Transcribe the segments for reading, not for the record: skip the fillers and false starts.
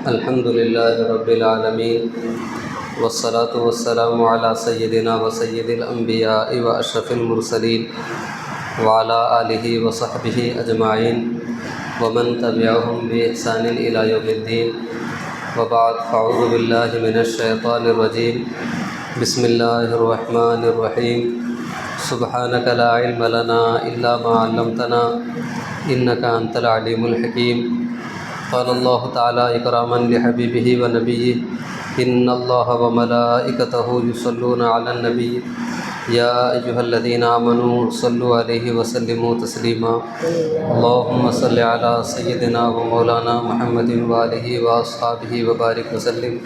الحمد للہ رب العالمین والصلاة والسلام علی سیدنا و سید الانبیاء و اشرف المرسلین وعلی آلہ وصحبہ اجمعین ومن تبعہم بإحسان الی یوم الدین وبعد فاعوذ باللہ من الشیطان الرجیم بسم اللہ الرحمن الرحیم سبحانک لا علم لنا الا ما علمتنا انک انت العلیم الحکیم قال اللہ تعالی اکراما لحبیبہ و نبیہ ان اللہ و ملائکتہ یصلون علی النبی یا ایہا الذین آمنوا صلوا علیہ وسلموا تسلیما اللہم صلی علی سیدنا و مولانا محمد و آلہ و اصحابہ وبارک وسلم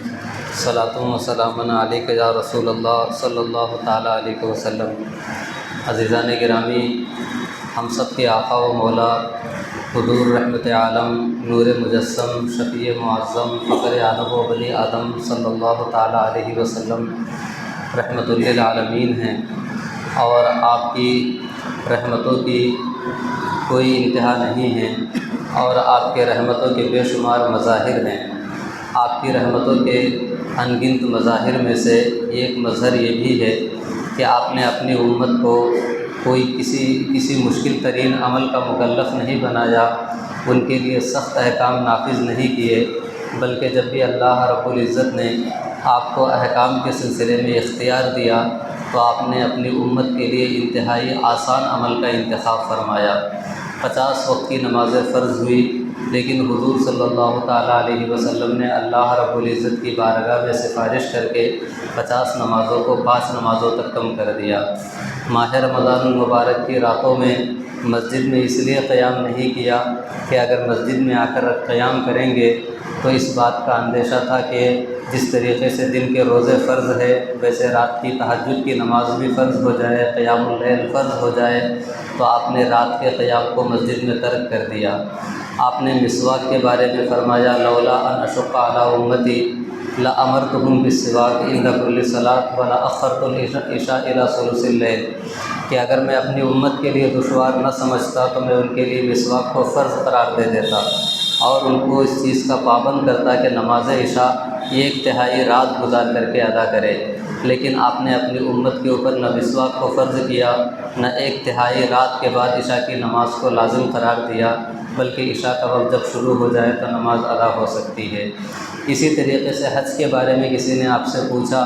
صلاۃ و سلام علیک یا رسول اللہ صلی اللہ تعالی علیہ وسلم۔ عزیزان گرامی، ہم سب کے آقا و مولا حضور رحمت عالم نور مجسم شفیع معظم فخر عالم و بنی آدم صلی اللہ تعالی علیہ وسلم رحمت للعالمین ہیں، اور آپ کی رحمتوں کی کوئی انتہا نہیں ہے، اور آپ کے رحمتوں کے بے شمار مظاہر ہیں۔ آپ کی رحمتوں کے ان گنت مظاہر میں سے ایک مظہر یہ بھی ہے کہ آپ نے اپنی امت کو کوئی کسی مشکل ترین عمل کا مکلف نہیں بنایا، ان کے لیے سخت احکام نافذ نہیں کیے، بلکہ جب بھی اللہ رب العزت نے آپ کو احکام کے سلسلے میں اختیار دیا تو آپ نے اپنی امت کے لیے انتہائی آسان عمل کا انتخاب فرمایا۔ 50 وقت کی نماز فرض ہوئی، لیکن حضور صلی اللہ تعالیٰ علیہ وسلم نے اللہ رب العزت کی بارگاہ میں سفارش کر کے 50 نمازوں کو 5 نمازوں تک کم کر دیا۔ ماہ رمضان المبارک کی راتوں میں مسجد میں اس لیے قیام نہیں کیا کہ اگر مسجد میں آ کر قیام کریں گے تو اس بات کا اندیشہ تھا کہ جس طریقے سے دن کے روزے فرض ہے ویسے رات کی تہجد کی نماز بھی فرض ہو جائے، قیام اللیل فرض ہو جائے، تو آپ نے رات کے قیام کو مسجد میں ترک کر دیا۔ آپ نے مسواک کے بارے میں فرمایا لولا ان اشق علی امتی لامرتهم بالسواک عند كل صلاۃ ولاخرت العشاء الى ثلث اللیل، کہ اگر میں اپنی امت کے لیے دشوار نہ سمجھتا تو میں ان کے لیے مسواک کو فرض قرار دے دیتا اور ان کو اس چیز کا پابند کرتا کہ نماز عشاء 1/3 رات گزار کر کے ادا کرے، لیکن آپ نے اپنی امت کے اوپر نہ مسواک کو فرض کیا، نہ 1/3 رات کے بعد عشاء کی نماز کو لازم قرار دیا، بلکہ عشاء کا وقت جب شروع ہو جائے تو نماز ادا ہو سکتی ہے۔ اسی طریقے سے حج کے بارے میں کسی نے آپ سے پوچھا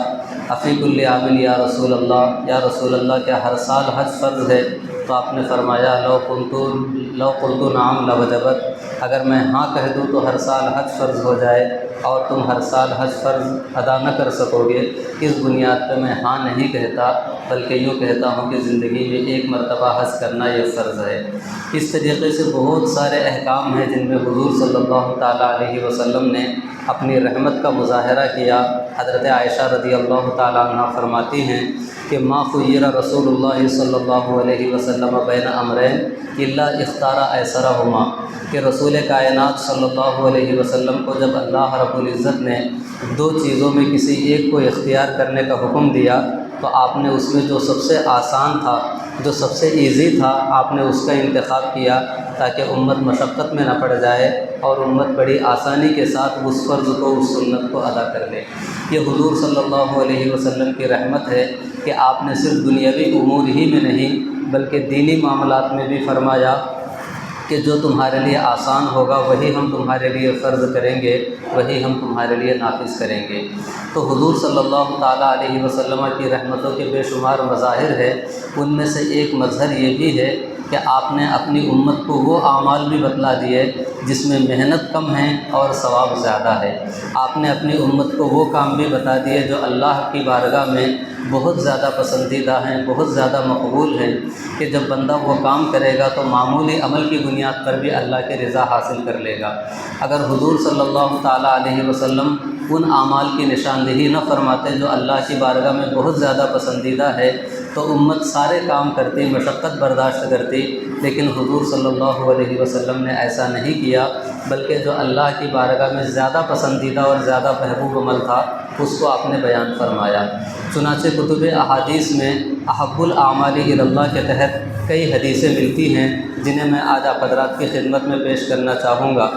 افی کل عام یا رسول اللہ، یا رسول اللہ کیا ہر سال حج فرض ہے؟ تو آپ نے فرمایا لو قلت نعم لوجبت، اگر میں ہاں کہہ دوں تو ہر سال حج فرض ہو جائے، اور تم ہر سال حج فرض ادا نہ کر سکو گے، اس بنیاد پہ میں ہاں نہیں کہتا، بلکہ یوں کہتا ہوں کہ زندگی میں ایک مرتبہ حج کرنا یہ فرض ہے۔ اس طریقے سے بہت سارے احکام ہیں جن میں حضور صلی اللہ تعالیٰ علیہ وسلم نے اپنی رحمت کا مظاہرہ کیا۔ حضرت عائشہ رضی اللہ تعالیٰ عنہ فرماتی ہیں کہ ما خیر رسول اللہ صلی اللہ علیہ وسلم بین امرین الا اختار ایسرہما، کہ رسول کائنات صلی اللہ علیہ وسلم کو جب اللہ رب العزت نے 2 چیزوں میں کسی ایک کو اختیار کرنے کا حکم دیا تو آپ نے اس میں جو سب سے آسان تھا، جو سب سے ایزی تھا، آپ نے اس کا انتخاب کیا تاکہ امت مشقت میں نہ پڑ جائے اور امت بڑی آسانی کے ساتھ اس فرض کو، اس سنت کو ادا کر لے۔ یہ حضور صلی اللہ علیہ وسلم کی رحمت ہے کہ آپ نے صرف دنیاوی امور ہی میں نہیں بلکہ دینی معاملات میں بھی فرمایا کہ جو تمہارے لیے آسان ہوگا وہی ہم تمہارے لیے فرض کریں گے، وہی ہم تمہارے لیے نافذ کریں گے۔ تو حضور صلی اللہ تعالیٰ علیہ وسلم کی رحمتوں کے بے شمار مظاہر ہے، ان میں سے ایک مظہر یہ بھی ہے کہ آپ نے اپنی امت کو وہ اعمال بھی بتلا دیے جس میں محنت کم ہے اور ثواب زیادہ ہے۔ آپ نے اپنی امت کو وہ کام بھی بتا دیے جو اللہ کی بارگاہ میں بہت زیادہ پسندیدہ ہیں، بہت زیادہ مقبول ہیں، کہ جب بندہ وہ کام کرے گا تو معمولی عمل کی بنیاد پر بھی اللہ کی رضا حاصل کر لے گا۔ اگر حضور صلی اللہ تعالیٰ علیہ وسلم ان اعمال کی نشاندہی نہ فرماتے جو اللہ کی بارگاہ میں بہت زیادہ پسندیدہ ہے تو امت سارے کام کرتی، مشقت برداشت کرتی، لیکن حضور صلی اللہ علیہ وسلم نے ایسا نہیں کیا، بلکہ جو اللہ کی بارگاہ میں زیادہ پسندیدہ اور زیادہ محبوب عمل تھا اس کو آپ نے بیان فرمایا۔ چنانچہ کتب احادیث میں احب الاعمال الی اللہ کے تحت کئی حدیثیں ملتی ہیں جنہیں میں آج آپ حضرات کی خدمت میں پیش کرنا چاہوں گا۔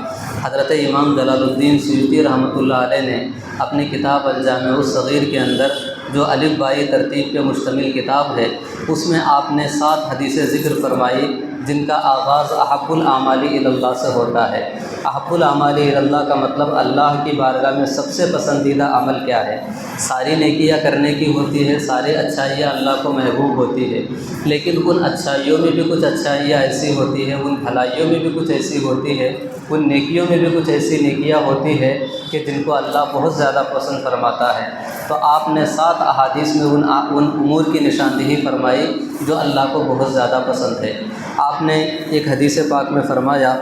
حضرت امام جلال الدین سیوطی رحمۃ اللہ علیہ نے اپنی کتاب الجامع الصغیر کے اندر جو الف بائی ترتیب پہ مشتمل کتاب ہے، اس میں آپ نے 7 حدیثیں ذکر فرمائی جن کا آغاز احب الاعمال الی اللہ سے ہوتا ہے۔ احب الاعمال الی اللہ کا مطلب اللہ کی بارگاہ میں سب سے پسندیدہ عمل کیا ہے؟ ساری نیکیاں کرنے کی ہوتی ہے، ساری اچھائیاں اللہ کو محبوب ہوتی ہے، لیکن ان اچھائیوں میں بھی کچھ اچھائیاں ایسی ہوتی ہیں، ان بھلائیوں میں بھی کچھ ایسی ہوتی ہے، ان نیکیوں میں بھی کچھ ایسی نیکیاں ہوتی ہے کہ جن کو اللہ بہت زیادہ پسند فرماتا ہے۔ تو آپ نے 7 احادیث میں ان امور کی نشاندہی فرمائی جو اللہ کو بہت زیادہ پسند ہے۔ آپ نے ایک حدیث پاک میں فرمایا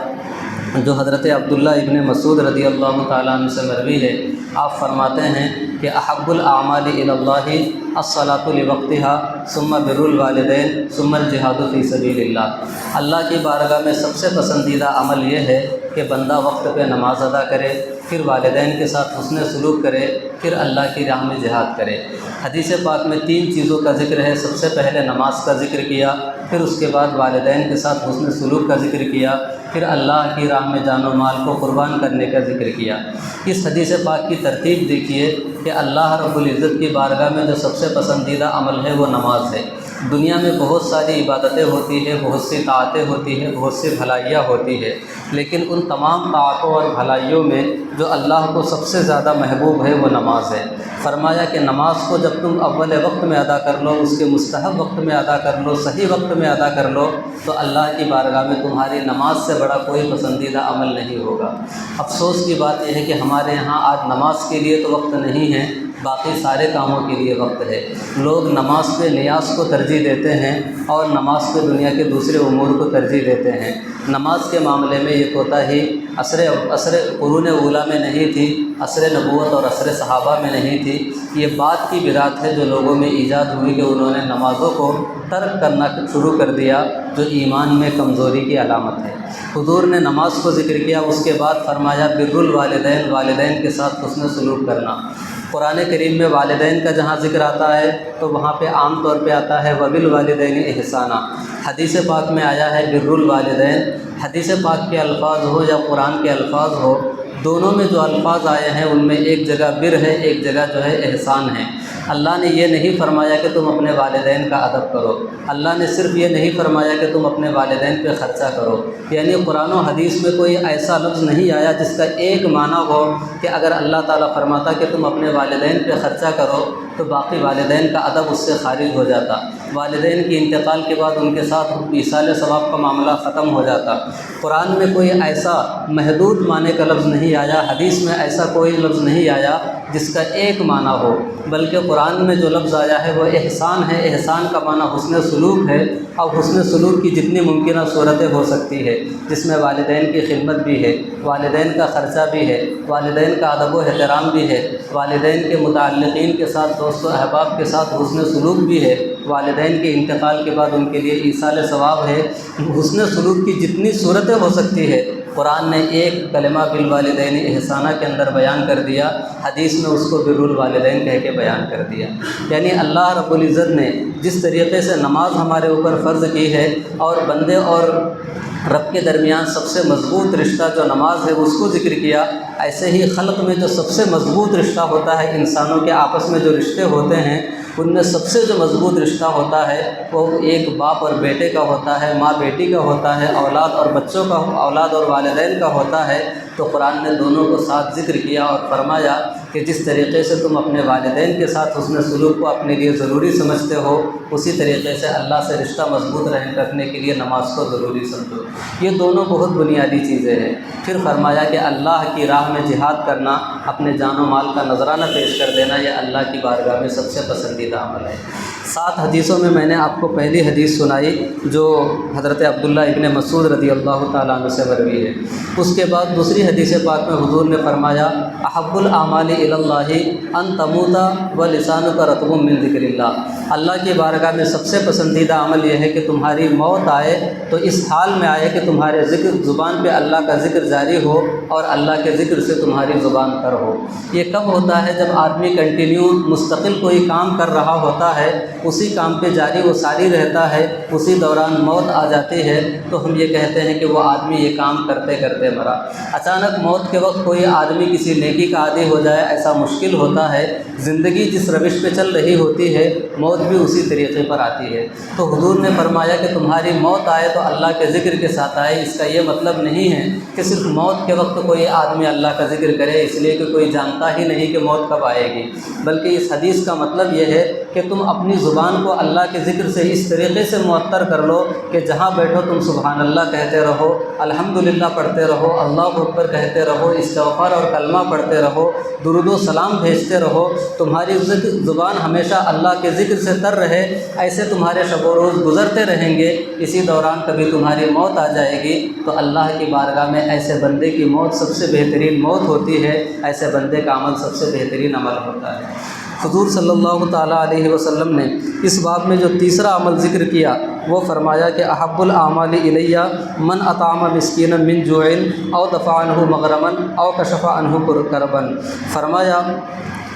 جو حضرت عبداللہ ابن مسعود رضی اللہ تعالیٰ عنہ سے مروی ہے، آپ فرماتے ہیں کہ احب الاعمال الی اللہ الصلاۃ لوقتها ثم بر الوالدین ثم الجہاد فی سبیل اللہ۔ اللہ کی بارگاہ میں سب سے پسندیدہ عمل یہ ہے کہ بندہ وقت پہ نماز ادا کرے، پھر والدین کے ساتھ حسن سلوک کرے، پھر اللہ کی راہ میں جہاد کرے۔ حدیث پاک میں 3 چیزوں کا ذکر ہے۔ سب سے پہلے نماز کا ذکر کیا، پھر اس کے بعد والدین کے ساتھ حسن سلوک کا ذکر کیا، پھر اللہ کی راہ میں جان و مال کو قربان کرنے کا ذکر کیا۔ اس حدیث پاک کی ترتیب دیکھیے کہ اللہ رب العزت کی بارگاہ میں جو سب سے پسندیدہ عمل ہے وہ نماز ہے۔ دنیا میں بہت ساری عبادتیں ہوتی ہیں، بہت سی طاعتیں ہوتی ہیں، بہت سی بھلائیاں ہوتی ہے، لیکن ان تمام طاعتوں اور بھلائیوں میں جو اللہ کو سب سے زیادہ محبوب ہے وہ نماز ہے۔ فرمایا کہ نماز کو جب تم اول وقت میں ادا کر لو، اس کے مستحب وقت میں ادا کر لو، صحیح وقت میں ادا کر لو، تو اللہ کی بارگاہ میں تمہاری نماز سے بڑا کوئی پسندیدہ عمل نہیں ہوگا۔ افسوس کی بات یہ ہے کہ ہمارے یہاں آج نماز کے لیے تو وقت نہیں ہے، باقی سارے کاموں کے لیے وقت ہے۔ لوگ نماز پہ نیاز کو ترجیح دیتے ہیں اور نماز پہ دنیا کے دوسرے امور کو ترجیح دیتے ہیں۔ نماز کے معاملے میں یہ کوتاہی عصر قرون اولیٰ میں نہیں تھی، عصر نبوت اور عصر صحابہ میں نہیں تھی۔ یہ بات کی بدعت ہے جو لوگوں میں ایجاد ہوئی کہ انہوں نے نمازوں کو ترک کرنا شروع کر دیا، جو ایمان میں کمزوری کی علامت ہے۔ حضور نے نماز کو ذکر کیا، اس کے بعد فرمایا بر الوالدین، والدین کے ساتھ حسن سلوک کرنا۔ قرآن کریم میں والدین کا جہاں ذکر آتا ہے تو وہاں پہ عام طور پہ آتا ہے وبالوالدین احسانا۔ حدیث پاک میں آیا ہے بر الوالدین۔ حدیث پاک کے الفاظ ہو یا قرآن کے الفاظ ہو، دونوں میں جو الفاظ آئے ہیں ان میں ایک جگہ بر ہے، ایک جگہ جو ہے احسان ہے۔ اللہ نے یہ نہیں فرمایا کہ تم اپنے والدین کا ادب کرو، اللہ نے صرف یہ نہیں فرمایا کہ تم اپنے والدین پہ خرچہ کرو۔ یعنی قرآن و حدیث میں کوئی ایسا لفظ نہیں آیا جس کا ایک معنی ہو کہ اگر اللہ تعالیٰ فرماتا کہ تم اپنے والدین پہ خرچہ کرو تو باقی والدین کا ادب اس سے خارج ہو جاتا، والدین کی انتقال کے بعد ان کے ساتھ ایصال ثواب کا معاملہ ختم ہو جاتا۔ قرآن میں کوئی ایسا محدود معنی کا لفظ نہیں آیا، حدیث میں ایسا کوئی لفظ نہیں آیا جس کا ایک معنی ہو، بلکہ قرآن میں جو لفظ آیا ہے وہ احسان ہے۔ احسان کا معنی حسن سلوک ہے، اور حسن سلوک کی جتنی ممکنہ صورتیں ہو سکتی ہے، جس میں والدین کی خدمت بھی ہے، والدین کا خرچہ بھی ہے، والدین کا ادب و احترام بھی ہے، والدین کے متعلقین کے ساتھ دوست و احباب کے ساتھ حسن سلوک بھی ہے، والدین کے انتقال کے بعد ان کے لیے ایصال ثواب ہے۔ حسن سلوک کی جتنی صورتیں ہو سکتی ہے قرآن نے ایک کلمہ بالوالدین احسانہ کے اندر بیان کر دیا، حدیث میں اس کو بر الوالدین کہہ کے بیان کر دیا۔ یعنی اللہ رب العزت نے جس طریقے سے نماز ہمارے اوپر فرض کی ہے اور بندے اور رب کے درمیان سب سے مضبوط رشتہ جو نماز ہے اس کو ذکر کیا، ایسے ہی خلق میں جو سب سے مضبوط رشتہ ہوتا ہے، انسانوں کے آپس میں جو رشتے ہوتے ہیں ان میں سب سے جو مضبوط رشتہ ہوتا ہے وہ ایک باپ اور بیٹے کا ہوتا ہے، ماں بیٹی کا ہوتا ہے، اولاد اور بچوں کا، اولاد اور والدین کا ہوتا ہے۔ تو قرآن نے دونوں کو ساتھ ذکر کیا اور فرمایا کہ جس طریقے سے تم اپنے والدین کے ساتھ حسن سلوک کو اپنے لیے ضروری سمجھتے ہو، اسی طریقے سے اللہ سے رشتہ مضبوط رکھنے کے لیے نماز کو ضروری سمجھو۔ یہ دونوں بہت بنیادی چیزیں ہیں۔ پھر فرمایا کہ اللہ کی راہ میں جہاد کرنا، اپنے جان و مال کا نذرانہ پیش کر دینا، یہ اللہ کی بارگاہ میں سب سے پسندیدہ پسندیدہ عمل ہے۔ 7 حدیثوں میں نے آپ کو پہلی حدیث سنائی جو حضرت عبداللہ ابن مسعود رضی اللہ تعالیٰ عنہ سے مروی ہے۔ اس کے بعد دوسری حدیث پاک میں حضور نے فرمایا احب الاعمال الی اللہ ان تموت ولسانک رطب من ذکر اللہ، اللہ کی بارگاہ میں سب سے پسندیدہ عمل یہ ہے کہ تمہاری موت آئے تو اس حال میں آئے کہ تمہارے زبان پہ اللہ کا ذکر جاری ہو اور اللہ کے ذکر سے تمہاری زبان تر ہو۔ یہ کب ہوتا ہے؟ جب آدمی کنٹینیو مستقل کوئی کام کر رہا ہوتا ہے، اسی کام پہ جاری و ساری رہتا ہے، اسی دوران موت آ جاتی ہے تو ہم یہ کہتے ہیں کہ وہ آدمی یہ کام کرتے کرتے مرا۔ اچانک موت کے وقت کوئی آدمی کسی نیکی کا عادی ہو جائے ایسا مشکل ہوتا ہے۔ زندگی جس روش پہ چل رہی ہوتی ہے موت بھی اسی طریقے پر آتی ہے۔ تو حضور نے فرمایا کہ تمہاری موت آئے تو اللہ کے ذکر کے ساتھ آئے۔ اس کا یہ مطلب نہیں ہے کہ صرف موت کے وقت کوئی آدمی اللہ کا ذکر کرے اس لیے کہ کوئی جانتا ہی نہیں کہ موت کب آئے گی، بلکہ اس حدیث کا مطلب یہ ہے کہ تم اپنی زبان کو اللہ کے ذکر سے اس طریقے سے معطر کر لو کہ جہاں بیٹھو تم سبحان اللہ کہتے رہو، الحمدللہ پڑھتے رہو، اللہ اکبر کہتے رہو، استغفار اور کلمہ پڑھتے رہو، درود و سلام بھیجتے رہو، تمہاری زبان ہمیشہ اللہ کے ذکر سے تر رہے۔ ایسے تمہارے شب و روز گزرتے رہیں گے، اسی دوران کبھی تمہاری موت آ جائے گی تو اللہ کی بارگاہ میں ایسے بندے کی موت سب سے بہترین موت ہوتی ہے، ایسے بندے کا عمل سب سے بہترین عمل ہوتا ہے۔ حضور صلی اللہ تعالیٰ علیہ وسلم نے اس باب میں جو تیسرا عمل ذکر کیا وہ فرمایا کہ احب الاعمال الی من اطعم مسکینا من جوع او دفع عنہ مغرما او کشف عنہ کربا۔ فرمایا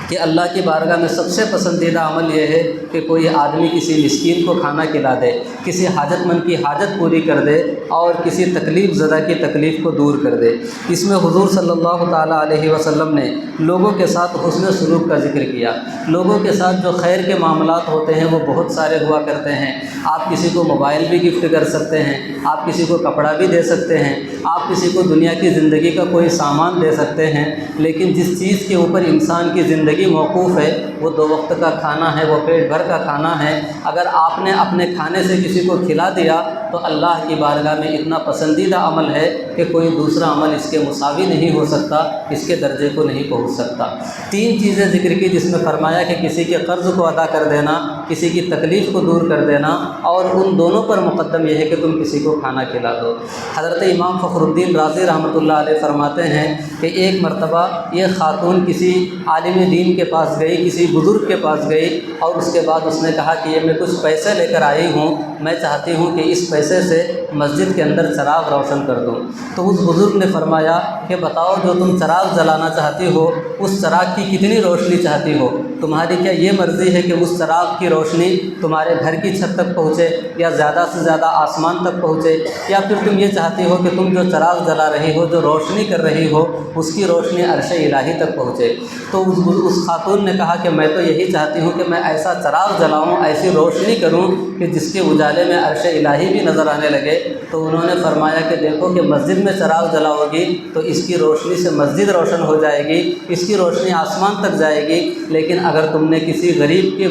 کہ اللہ کی بارگاہ میں سب سے پسندیدہ عمل یہ ہے کہ کوئی آدمی کسی مسکین کو کھانا کھلا دے، کسی حاجت مند کی حاجت پوری کر دے اور کسی تکلیف زدہ کی تکلیف کو دور کر دے۔ اس میں حضور صلی اللہ تعالیٰ علیہ وسلم نے لوگوں کے ساتھ حسن سلوک کا ذکر کیا۔ لوگوں کے ساتھ جو خیر کے معاملات ہوتے ہیں وہ بہت سارے ہوا کرتے ہیں۔ آپ کسی کو موبائل بھی گفٹ کر سکتے ہیں، آپ کسی کو کپڑا بھی دے سکتے ہیں، آپ کسی کو دنیا کی زندگی کا کوئی سامان دے سکتے ہیں، لیکن جس چیز کے اوپر انسان کی زندگی موقوف ہے وہ 2 وقت کا کھانا ہے، وہ پیٹ بھر کا کھانا ہے۔ اگر آپ نے اپنے کھانے سے کسی کو کھلا دیا تو اللہ کی بارگاہ میں اتنا پسندیدہ عمل ہے کہ کوئی دوسرا عمل اس کے مساوی نہیں ہو سکتا، اس کے درجے کو نہیں پہنچ سکتا۔ 3 چیزیں ذکر کی جس میں فرمایا کہ کسی کے قرض کو ادا کر دینا، کسی کی تکلیف کو دور کر دینا، اور ان دونوں پر مقدم یہ ہے کہ تم کسی کو کھانا کھلا دو۔ حضرت امام فخر الدین رازی رحمۃ اللہ علیہ فرماتے ہیں کہ ایک مرتبہ یہ خاتون کسی عالم دین کے پاس گئی، کسی بزرگ کے پاس گئی، اور اس کے بعد اس نے کہا کہ یہ میں کچھ پیسے لے کر آئی ہوں، میں چاہتی ہوں کہ اس پیسے سے مسجد کے اندر چراغ روشن کر دوں۔ تو اس بزرگ نے فرمایا کہ بتاؤ جو تم چراغ جلانا چاہتی ہو اس چراغ کی کتنی روشنی چاہتی ہو؟ تمہاری کیا یہ مرضی ہے کہ اس چراغ کی روشنی تمہارے گھر کی چھت تک پہنچے یا زیادہ سے زیادہ آسمان تک پہنچے، یا پھر تم یہ چاہتی ہو کہ تم جو چراغ جلا رہی ہو، جو روشنی کر رہی ہو، اس کی روشنی عرش الہی تک پہنچے؟ تو اس خاتون نے کہا کہ میں تو یہی چاہتی ہوں کہ میں ایسا چراغ جلاؤں، ایسی روشنی کروں کہ جس کے اجالے میں عرش الہی بھی نظر آنے لگے۔ تو انہوں نے فرمایا کہ دیکھو کہ مسجد میں چراغ جلاؤ گی تو اس کی روشنی سے مسجد روشن ہو جائے گی، اس کی روشنی آسمان تک جائے گی، لیکن اگر تم نے کسی غریب کے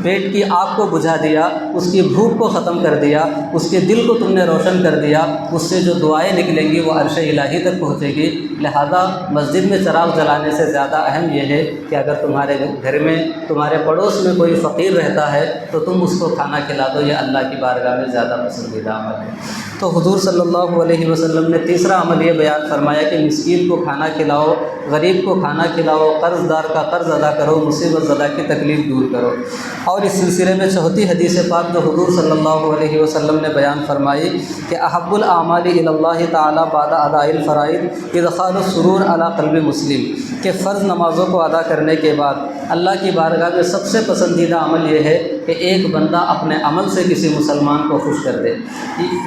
پیٹ کی آگ کو بجھا دیا، اس کی بھوک کو ختم کر دیا، اس کے دل کو تم نے روشن کر دیا، اس سے جو دعائیں نکلیں گی وہ عرش الہی تک پہنچے گی۔ لہذا مسجد میں چراغ جلانے سے زیادہ اہم یہ ہے کہ اگر تمہارے گھر میں، تمہارے پڑوس میں کوئی فقیر رہتا ہے تو تم اس کو کھانا کھلا دو، یہ اللہ کی بارگاہ میں زیادہ پسندیدہ عمل ہے۔ تو حضور صلی اللہ علیہ وسلم نے تیسرا عمل یہ بیان فرمایا کہ مسکین کو کھانا کھلاؤ، غریب کو کھانا کھلاؤ، قرض دار کا قرض ادا کرو، مصیبت زدہ کی تکلیف دور کرو۔ اور اس سلسلے میں چوتھی حدیث پاک جو حضور صلی اللہ علیہ وسلم نے بیان فرمائی کہ احب الاعمال الی اللہ تعالیٰ بعد اداء الفرائض ادخال السرور علی قلب مسلم، کہ فرض نمازوں کو ادا کرنے کے بعد اللہ کی بارگاہ میں سب سے پسندیدہ عمل یہ ہے کہ ایک بندہ اپنے عمل سے کسی مسلمان کو خوش کر دے۔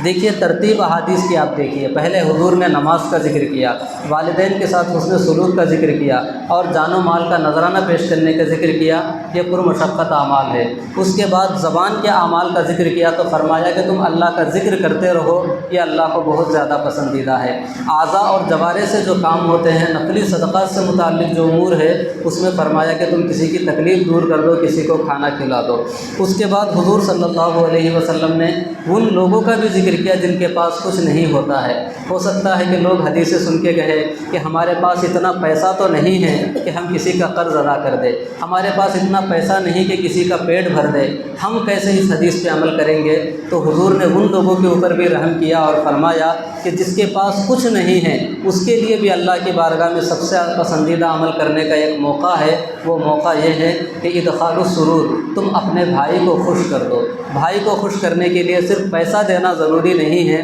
دیکھیے ترتیب احادیث کی آپ دیکھیے، پہلے حضور نے نماز کا ذکر کیا، والدین کے ساتھ حسن سلوک کا ذکر کیا، اور جان و مال کا نذرانہ پیش کرنے کا ذکر کیا۔ یہ پرمشقت اعمال ہے۔ اس کے بعد زبان کے اعمال کا ذکر کیا تو فرمایا کہ تم اللہ کا ذکر کرتے رہو، یہ اللہ کو بہت زیادہ پسندیدہ ہے۔ اعضاء اور جوارح سے جو کام ہوتے ہیں، نفلی صدقات سے متعلق جو امور ہے، اس میں فرمایا کہ تم کسی کی تکلیف دور کر دو، کسی کو کھانا کھلا دو۔ اس کے بعد حضور صلی اللہ علیہ وسلم نے ان لوگوں کا بھی ذکر کیا جن کے پاس کچھ نہیں ہوتا ہے۔ ہو سکتا ہے کہ لوگ حدیثیں سن کے کہے کہ ہمارے پاس اتنا پیسہ تو نہیں ہے کہ ہم کسی کا قرض ادا کر دیں، ہمارے پاس اتنا پیسہ نہیں کہ کسی کا پیٹ بھر دے، ہم کیسے اس حدیث پہ عمل کریں گے؟ تو حضور نے ان لوگوں کے اوپر بھی رحم کیا اور فرمایا کہ جس کے پاس کچھ نہیں ہے اس کے لیے بھی اللہ کی بارگاہ میں سب سے پسندیدہ عمل کرنے کا ایک موقع ہے۔ وہ موقع یہ ہے کہ ادخال السرور، تم اپنے بھائی کو خوش کر دو۔ بھائی کو خوش کرنے کے لیے صرف پیسہ دینا ضروری نہیں ہے،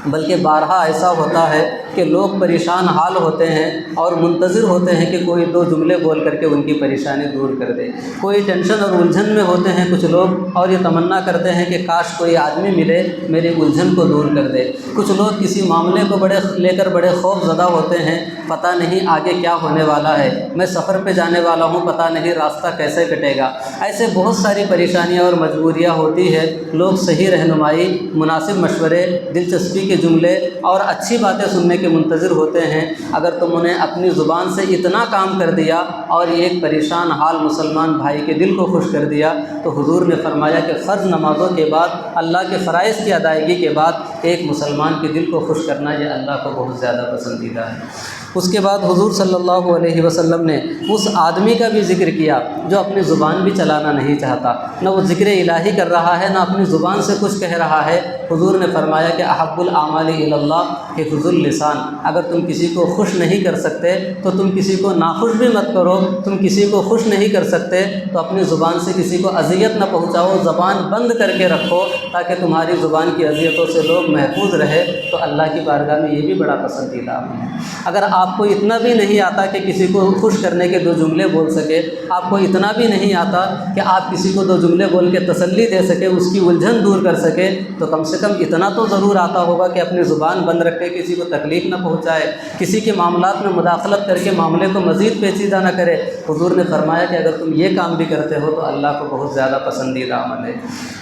بلکہ بارہا ایسا ہوتا ہے کہ لوگ پریشان حال ہوتے ہیں اور منتظر ہوتے ہیں کہ کوئی دو جملے بول کر کے ان کی پریشانی دور کر دے۔ کوئی ٹینشن اور الجھن میں ہوتے ہیں کچھ لوگ، اور یہ تمنا کرتے ہیں کہ کاش کوئی آدمی ملے میری الجھن کو دور کر دے۔ کچھ لوگ کسی معاملے کو لے کر بڑے خوف زدہ ہوتے ہیں، پتہ نہیں آگے کیا ہونے والا ہے، میں سفر پہ جانے والا ہوں، پتہ نہیں راستہ کیسے کٹے گا۔ ایسے بہت ساری پریشانیاں اور مجبوریاں ہوتی ہے۔ لوگ صحیح رہنمائی، مناسب مشورے، دلچسپی کے جملے اور اچھی باتیں سننے کے منتظر ہوتے ہیں۔ اگر تم انہیں اپنی زبان سے اتنا کام کر دیا اور ایک پریشان حال مسلمان بھائی کے دل کو خوش کر دیا، تو حضور نے فرمایا کہ فرض نمازوں کے بعد، اللہ کے فرائض کی ادائیگی کے بعد ایک مسلمان کے دل کو خوش کرنا یہ اللہ کو بہت زیادہ پسندیدہ ہے۔ اس کے بعد حضور صلی اللہ علیہ وسلم نے اس آدمی کا بھی ذکر کیا جو اپنی زبان بھی چلانا نہیں چاہتا، نہ وہ ذکر الہی کر رہا ہے، نہ اپنی زبان سے کچھ کہہ رہا ہے۔ حضور نے فرمایا کہ احب الاعمال الی اللہ حفظ اللسان، اگر تم کسی کو خوش نہیں کر سکتے تو تم کسی کو ناخوش بھی مت کرو۔ تم کسی کو خوش نہیں کر سکتے تو اپنی زبان سے کسی کو اذیت نہ پہنچاؤ، زبان بند کر کے رکھو تاکہ تمہاری زبان کی اذیتوں سے لوگ محفوظ رہے، تو اللہ کی بارگاہ میں یہ بھی بڑا پسندیدہ عمل ہے۔ اگر آپ کو اتنا بھی نہیں آتا کہ کسی کو خوش کرنے کے دو جملے بول سکے، آپ کو اتنا بھی نہیں آتا کہ آپ کسی کو دو جملے بول کے تسلی دے سکے، اس کی الجھن دور کر سکے، تو کم سے کم اتنا تو ضرور آتا ہوگا کہ اپنی زبان بند رکھ کے کسی کو تکلیف نہ پہنچائے، کسی کے معاملات میں مداخلت کر کے معاملے کو مزید پیچیدہ نہ کرے۔ حضور نے فرمایا کہ اگر تم یہ کام بھی کرتے ہو تو اللہ کو بہت زیادہ پسندیدہ عمل ہے۔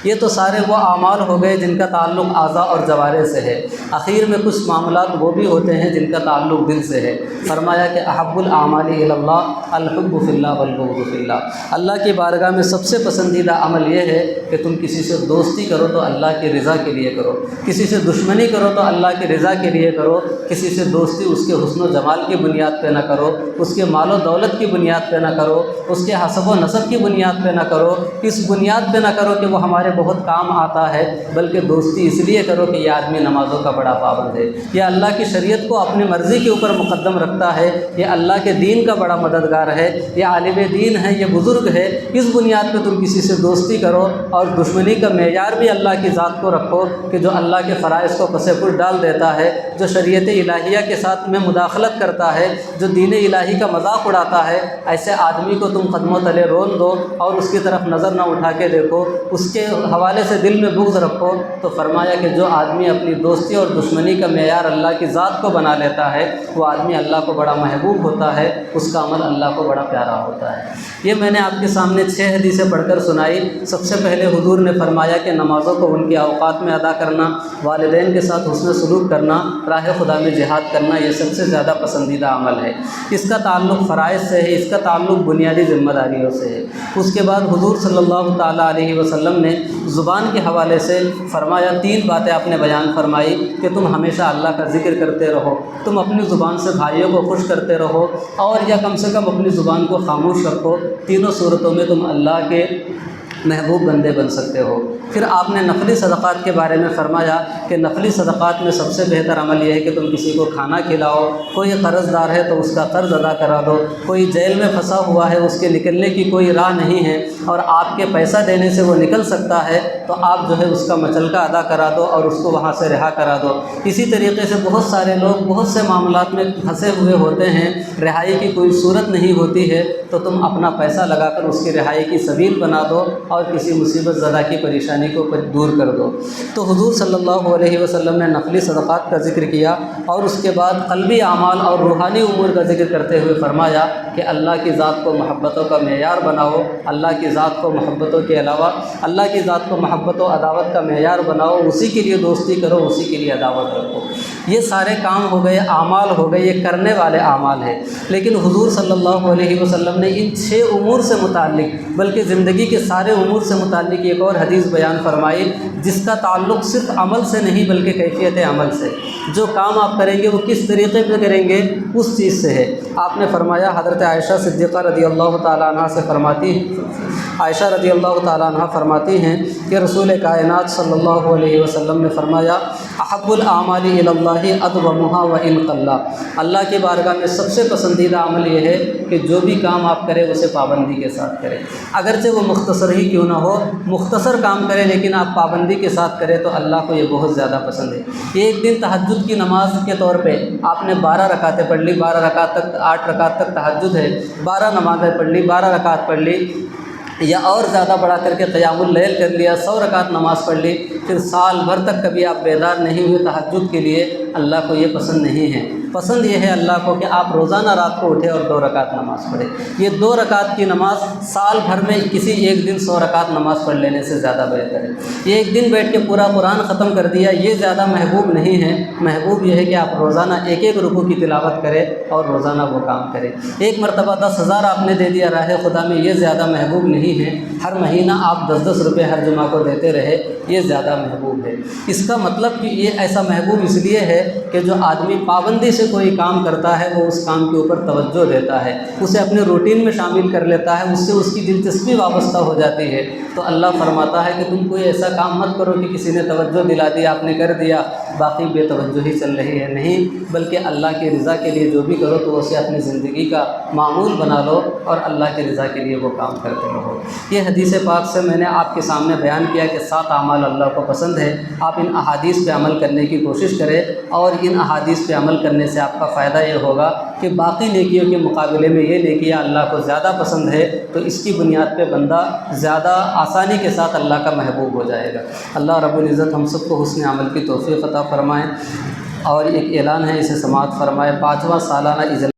یہ تو سارے وہ اعمال ہو گئے جن کا تعلق اعضاء اور جوارح سے ہے۔ اخیر میں کچھ معاملات وہ بھی ہوتے ہیں جن کا تعلق دل سے ہے۔ فرمایا کہ احب الاعمال الی اللہ الحب فی اللہ والبغض فی اللہ، اللہ کی بارگاہ میں سب سے پسندیدہ عمل یہ ہے کہ تم کسی سے دوستی کرو تو اللہ کی رضا کے لیے کرو، کسی سے دشمنی کرو تو اللہ کی رضا کے لیے کرو، کسی سے دوستی اس کے حسن و جمال کی بنیاد پہ نہ کرو، اس کے مال و دولت کی بنیاد پہ نہ کرو، اس کے حسب و نسب کی بنیاد پہ نہ کرو، اس بنیاد پہ نہ کرو کہ وہ ہمارے بہت کام آتا ہے، بلکہ دوستی اس لیے کرو کہ یہ آدمی نمازوں کا بڑا پابند ہے، یہ اللہ کی شریعت کو اپنی مرضی کے اوپر مقدم رکھتا ہے، یہ اللہ کے دین کا بڑا مددگار ہے، یہ عالم دین ہے، یہ بزرگ ہے۔ اس بنیاد پہ تم کسی سے دوستی کرو، اور دشمنی کا معیار بھی اللہ کی ذات کو رکھو کہ جو اللہ کے فرائض کو پس پش ڈال دیتا ہے، جو شریعت الہیہ کے ساتھ میں مداخلت کرتا ہے، جو دین الہی کا مذاق اڑاتا ہے، ایسے آدمی کو تم قدموں تلے رون دو اور اس کی طرف نظر نہ اٹھا کے دیکھو، اس کے حوالے سے دل میں بغض رکھو۔ تو فرمایا کہ جو آدمی اپنی دوستی اور دشمنی کا معیار اللہ کی ذات کو بنا لیتا ہے، وہ آدمی اللہ کو بڑا محبوب ہوتا ہے، اس کا عمل اللہ کو بڑا پیارا ہوتا ہے۔ یہ میں نے آپ کے سامنے 6 حدیثیں پڑھ کر سنائی۔ سب سے پہلے حضور نے فرمایا کہ نمازوں کو ان کے اوقات میں ادا کرنا، والدین کے ساتھ حسن سلوک کرنا، راہ خدا میں جہاد کرنا، یہ سب سے زیادہ پسندیدہ عمل ہے۔ اس کا تعلق فرائض سے ہے، اس کا تعلق بنیادی ذمہ داریوں سے ہے۔ اس کے بعد حضور صلی اللہ تعالیٰ علیہ وسلم نے زبان کے حوالے سے فرمایا، 3 باتیں آپ نے بیان فرمائی کہ تم ہمیشہ اللہ کا ذکر کرتے رہو، تم اپنی زبان سے بھائیوں کو خوش کرتے رہو، اور یا کم سے کم اپنی زبان کو خاموش رکھو۔ تینوں صورتوں میں تم اللہ کے محبوب بندے بن سکتے ہو۔ پھر آپ نے نفلی صدقات کے بارے میں فرمایا کہ نفلی صدقات میں سب سے بہتر عمل یہ ہے کہ تم کسی کو کھانا کھلاؤ، کوئی قرض دار ہے تو اس کا قرض ادا کرا دو، کوئی جیل میں پھنسا ہوا ہے، اس کے نکلنے کی کوئی راہ نہیں ہے اور آپ کے پیسہ دینے سے وہ نکل سکتا ہے، تو آپ جو ہے اس کا مچلکا ادا کرا دو اور اس کو وہاں سے رہا کرا دو۔ اسی طریقے سے بہت سارے لوگ بہت سے معاملات میں پھنسے ہوئے ہوتے ہیں، رہائی کی کوئی صورت نہیں ہوتی ہے، تو تم اپنا پیسہ لگا کر اس کی رہائی کی سبیل بنا دو اور کسی مصیبت زدہ کی پریشانی کو دور کر دو۔ تو حضور صلی اللہ علیہ وسلم نے نفلی صدقات کا ذکر کیا، اور اس کے بعد قلبی اعمال اور روحانی امور کا ذکر کرتے ہوئے فرمایا کہ اللہ کی ذات کو محبتوں کا معیار بناؤ، اللہ کی ذات کو محبتوں کے علاوہ اللہ کی ذات کو محبت و عداوت کا معیار بناؤ، اسی کے لیے دوستی کرو، اسی کے لیے عداوت رکھو۔ یہ سارے کام ہو گئے، اعمال ہو گئے، یہ کرنے والے اعمال ہیں۔ لیکن حضور صلی اللہ علیہ وسلم نے ان 6 امور سے متعلق بلکہ زندگی کے سارے امور سے متعلق ایک اور حدیث بیان فرمائی، جس کا تعلق صرف عمل سے نہیں بلکہ کیفیت عمل سے، جو کام آپ کریں گے وہ کس طریقے پہ کریں گے اس چیز سے ہے۔ آپ نے فرمایا، حضرت عائشہ صدیقہ رضی اللہ تعالیٰ عنہ سے عائشہ رضی اللہ تعالیٰ عنہ فرماتی ہیں کہ رسول کائنات صلی اللہ علیہ وسلم نے فرمایا، احب الاعمال الی اللہ ادومها وان قل، اللہ کی بارگاہ میں سب سے پسندیدہ عمل یہ ہے کہ جو بھی کام آپ کریں اسے پابندی کے ساتھ کریں، اگرچہ وہ مختصر ہی کیوں نہ ہو، مختصر کام کریں لیکن آپ پابندی کے ساتھ کریں تو اللہ کو یہ بہت زیادہ پسند ہے۔ ایک دن تہجد کی نماز کے طور پہ آپ نے 12 رکعتیں پڑھ لی، 12 رکعت تک 8 رکعت تک تہجد ہے، 12 نمازیں پڑھ لی، 12 رکعت پڑھ لی، یا اور زیادہ بڑھا کر کے قیام اللیل کر لیا، 100 رکعت نماز پڑھ لی، پھر سال بھر تک کبھی آپ بیدار نہیں ہوئے تہجد کے لیے، اللہ کو یہ پسند نہیں ہے۔ پسند یہ ہے اللہ کو کہ آپ روزانہ رات کو اٹھیں اور 2 رکعت نماز پڑھیں۔ یہ 2 رکعت کی نماز سال بھر میں کسی ایک دن 100 رکعت نماز پڑھ لینے سے زیادہ بہتر ہے۔ یہ ایک دن بیٹھ کے پورا قرآن ختم کر دیا، یہ زیادہ محبوب نہیں ہے۔ محبوب یہ ہے کہ آپ روزانہ ایک ایک رکوع کی تلاوت کریں اور روزانہ وہ کام کریں۔ ایک مرتبہ 10,000 آپ نے دے دیا راہ خدا میں، یہ زیادہ محبوب نہیں ہے۔ ہر مہینہ آپ 10-10 روپے ہر جمعہ کو دیتے رہے، یہ زیادہ محبوب ہے۔ اس کا مطلب کہ یہ ایسا محبوب اس لیے ہے کہ جو آدمی پابندی سے کوئی کام کرتا ہے وہ اس کام کے اوپر توجہ دیتا ہے، اسے اپنے روٹین میں شامل کر لیتا ہے، اس سے اس کی دلچسپی وابستہ ہو جاتی ہے۔ تو اللہ فرماتا ہے کہ تم کوئی ایسا کام مت کرو کہ کسی نے توجہ دلا دی، آپ نے کر دیا، باقی بے توجہی چل رہی ہے، نہیں، بلکہ اللہ کی رضا کے لیے جو بھی کرو تو اسے اپنی زندگی کا معمول بنا لو اور اللہ کی رضا کے لیے وہ کام کرتے رہو۔ یہ حدیث پاک سے میں نے آپ کے سامنے بیان کیا کہ 7 اعمال اللہ کو پسند ہے۔ آپ ان احادیث پہ عمل کرنے کی کوشش کریں، اور ان احادیث پہ عمل کرنے سے آپ کا فائدہ یہ ہوگا کہ باقی نیکیوں کے مقابلے میں یہ نیکیاں اللہ کو زیادہ پسند ہے، تو اس کی بنیاد پہ بندہ زیادہ آسانی کے ساتھ اللہ کا محبوب ہو جائے گا۔ اللہ رب العزت ہم سب کو حسن عمل کی توفیق عطا فرمائے۔ اور ایک اعلان ہے، اسے سماعت فرمائے۔ 5واں سالانہ اجلاس